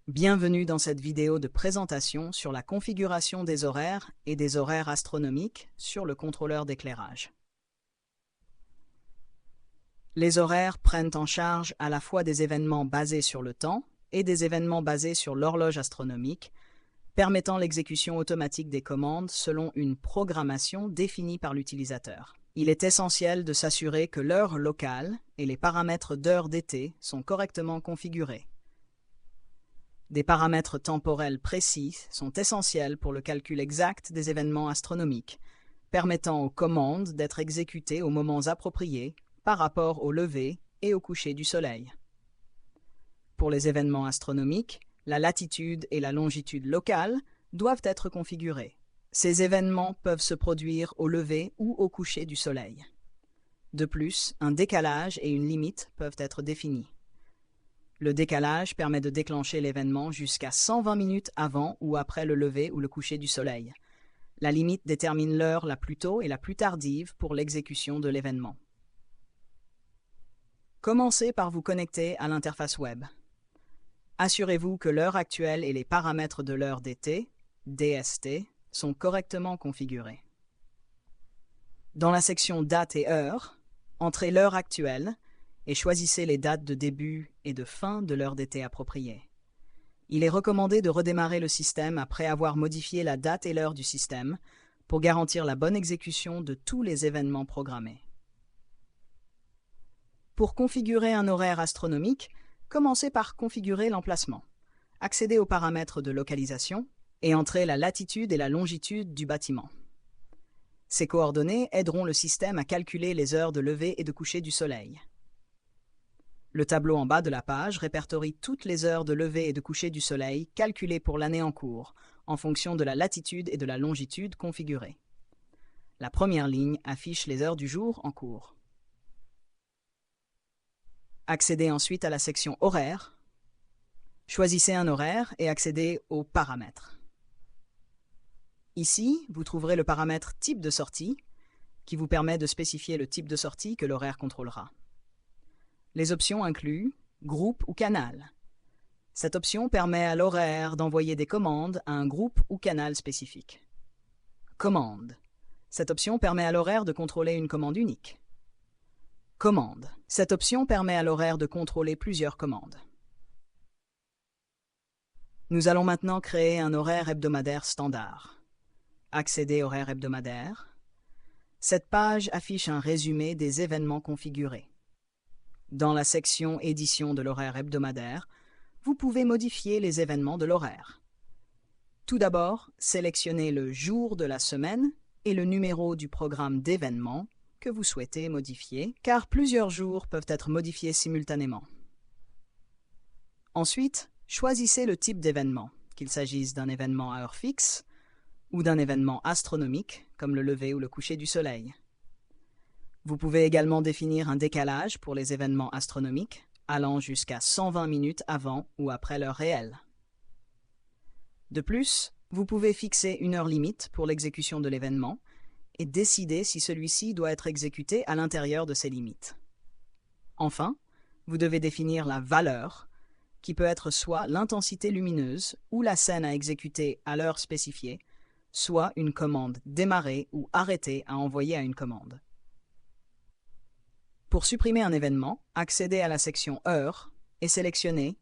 Bienvenue dans cette vidéo de présentation sur la configuration des horaires et des horaires astronomiques sur le contrôleur d'éclairage. Les horaires prennent en charge à la fois des événements basés sur le temps et des événements basés sur l'horloge astronomique, permettant l'exécution automatique des commandes selon une programmation définie par l'utilisateur. Il est essentiel de s'assurer que l'heure locale et les paramètres d'heure d'été sont correctement configurés. Des paramètres temporels précis sont essentiels pour le calcul exact des événements astronomiques, permettant aux commandes d'être exécutées aux moments appropriés par rapport au lever et au coucher du Soleil. Pour les événements astronomiques, la latitude et la longitude locale doivent être configurées. Ces événements peuvent se produire au lever ou au coucher du Soleil. De plus, un décalage et une limite peuvent être définis. Le décalage permet de déclencher l'événement jusqu'à 120 minutes avant ou après le lever ou le coucher du Soleil. La limite détermine l'heure la plus tôt et la plus tardive pour l'exécution de l'événement. Commencez par vous connecter à l'interface web. Assurez-vous que l'heure actuelle et les paramètres de l'heure d'été, DST, sont correctement configurés. Dans la section Date et heure, entrez l'heure actuelle et choisissez les dates de début et de fin de l'heure d'été appropriée. Il est recommandé de redémarrer le système après avoir modifié la date et l'heure du système pour garantir la bonne exécution de tous les événements programmés. Pour configurer un horaire astronomique, commencez par configurer l'emplacement. Accédez aux paramètres de localisation et entrez la latitude et la longitude du bâtiment. Ces coordonnées aideront le système à calculer les heures de lever et de coucher du Soleil. Le tableau en bas de la page répertorie toutes les heures de lever et de coucher du Soleil calculées pour l'année en cours, en fonction de la latitude et de la longitude configurées. La première ligne affiche les heures du jour en cours. Accédez ensuite à la section Horaires. Choisissez un horaire et accédez aux paramètres. Ici, vous trouverez le paramètre Type de sortie, qui vous permet de spécifier le type de sortie que l'horaire contrôlera. Les options incluent groupe ou canal. Cette option permet à l'horaire d'envoyer des commandes à un groupe ou canal spécifique. Commande. Cette option permet à l'horaire de contrôler une commande unique. Commande. Cette option permet à l'horaire de contrôler plusieurs commandes. Nous allons maintenant créer un horaire hebdomadaire standard. Accédez horaire hebdomadaire. Cette page affiche un résumé des événements configurés. Dans la section Édition de l'horaire hebdomadaire, vous pouvez modifier les événements de l'horaire. Tout d'abord, sélectionnez le jour de la semaine et le numéro du programme d'événements que vous souhaitez modifier, car plusieurs jours peuvent être modifiés simultanément. Ensuite, choisissez le type d'événement, qu'il s'agisse d'un événement à heure fixe ou d'un événement astronomique, comme le lever ou le coucher du Soleil. Vous pouvez également définir un décalage pour les événements astronomiques, allant jusqu'à 120 minutes avant ou après l'heure réelle. De plus, vous pouvez fixer une heure limite pour l'exécution de l'événement et décider si celui-ci doit être exécuté à l'intérieur de ces limites. Enfin, vous devez définir la valeur, qui peut être soit l'intensité lumineuse ou la scène à exécuter à l'heure spécifiée, soit une commande démarrer ou arrêter à envoyer à une commande. Pour supprimer un événement, accédez à la section Heures et sélectionnez.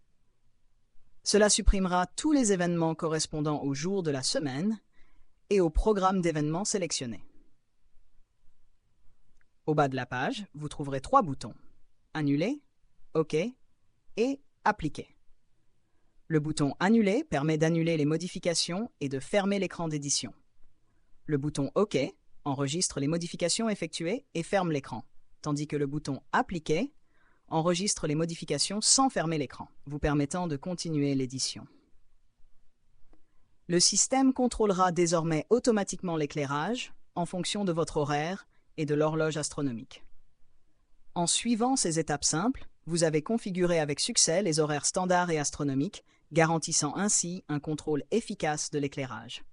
Cela supprimera tous les événements correspondant au jour de la semaine et au programme d'événements sélectionné. Au bas de la page, vous trouverez 3 boutons: Annuler, OK et Appliquer. Le bouton Annuler permet d'annuler les modifications et de fermer l'écran d'édition. Le bouton OK enregistre les modifications effectuées et ferme l'écran, tandis que le bouton Appliquer enregistre les modifications sans fermer l'écran, vous permettant de continuer l'édition. Le système contrôlera désormais automatiquement l'éclairage en fonction de votre horaire et de l'horloge astronomique. En suivant ces étapes simples, vous avez configuré avec succès les horaires standards et astronomiques, garantissant ainsi un contrôle efficace de l'éclairage.